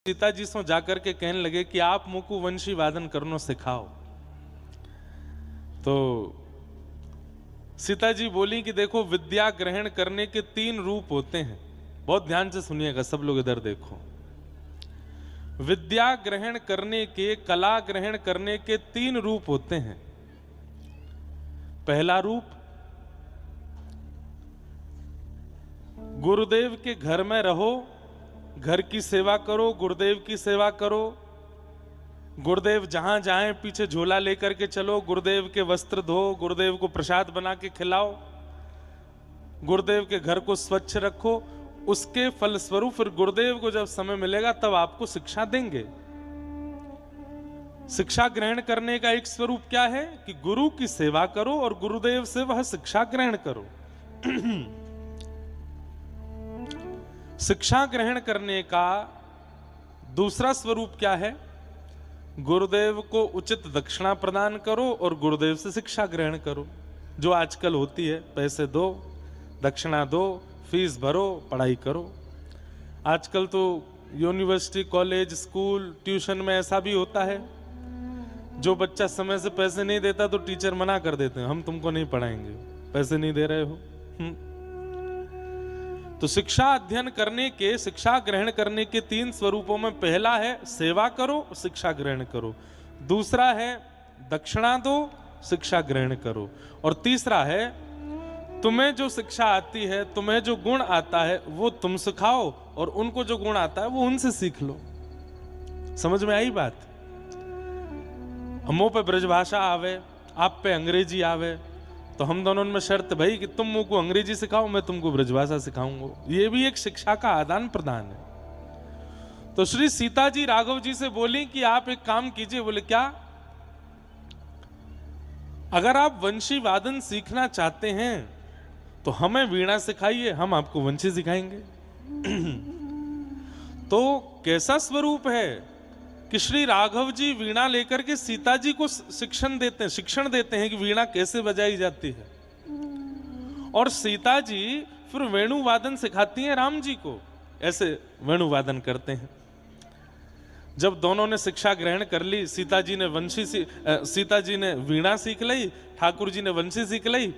सीता जी सो जाकर के कहने लगे कि आप मुकु वंशी वादन करनो सिखाओ। तो सीता जी बोली कि देखो, विद्या ग्रहण करने के 3 रूप होते हैं। बहुत ध्यान से सुनिएगा सब लोग, इधर देखो। विद्या ग्रहण करने के, कला ग्रहण करने के 3 रूप होते हैं। पहला रूप, गुरुदेव के घर में रहो, घर की सेवा करो, गुरुदेव की सेवा करो। गुरुदेव जहां जाएं पीछे झोला लेकर के चलो, गुरुदेव के वस्त्र धो, गुरुदेव को प्रसाद बना के खिलाओ, गुरुदेव के घर को स्वच्छ रखो। उसके फलस्वरूप फिर गुरुदेव को जब समय मिलेगा तब आपको शिक्षा देंगे। शिक्षा ग्रहण करने का एक स्वरूप क्या है कि गुरु की सेवा करो और गुरुदेव से वह शिक्षा ग्रहण करो। शिक्षा ग्रहण करने का दूसरा स्वरूप क्या है? गुरुदेव को उचित दक्षिणा प्रदान करो और गुरुदेव से शिक्षा ग्रहण करो। जो आजकल होती है, पैसे दो, दक्षिणा दो, फीस भरो, पढ़ाई करो। आजकल तो यूनिवर्सिटी, कॉलेज, स्कूल, ट्यूशन में ऐसा भी होता है, जो बच्चा समय से पैसे नहीं देता तो टीचर मना कर देते हैं, हम तुमको नहीं पढ़ाएंगे, पैसे नहीं दे रहे हो। तो शिक्षा अध्ययन करने के, शिक्षा ग्रहण करने के 3 स्वरूपों में पहला है सेवा करो, शिक्षा ग्रहण करो। दूसरा है दक्षिणा दो, शिक्षा ग्रहण करो। और तीसरा है तुम्हें जो शिक्षा आती है, तुम्हें जो गुण आता है वो तुम सिखाओ और उनको जो गुण आता है वो उनसे सीख लो। समझ में आई बात? हमों पे ब्रजभाषा आवे, आप पे अंग्रेजी आवे, तो हम दोनों में शर्त भाई कि तुम मुझको अंग्रेजी सिखाओ, मैं तुमको ब्रजभाषा सिखाऊंगा। ये भी एक शिक्षा का आदान प्रदान है। तो श्री सीता जी राघव जी से बोली कि आप एक काम कीजिए। बोले क्या? अगर आप वंशी वादन सीखना चाहते हैं तो हमें वीणा सिखाइए, हम आपको वंशी सिखाएंगे। तो कैसा स्वरूप है कि श्री राघव जी वीणा लेकर के सीता जी को शिक्षण देते हैं कि वीणा कैसे बजाई जाती है, और सीता जी फिर वेणु वादन सिखाती हैं राम जी को, ऐसे वेणु वादन करते हैं। जब दोनों ने शिक्षा ग्रहण कर ली, सीता जी ने वीणा सीख ली, ठाकुर जी ने वंशी सीख ली,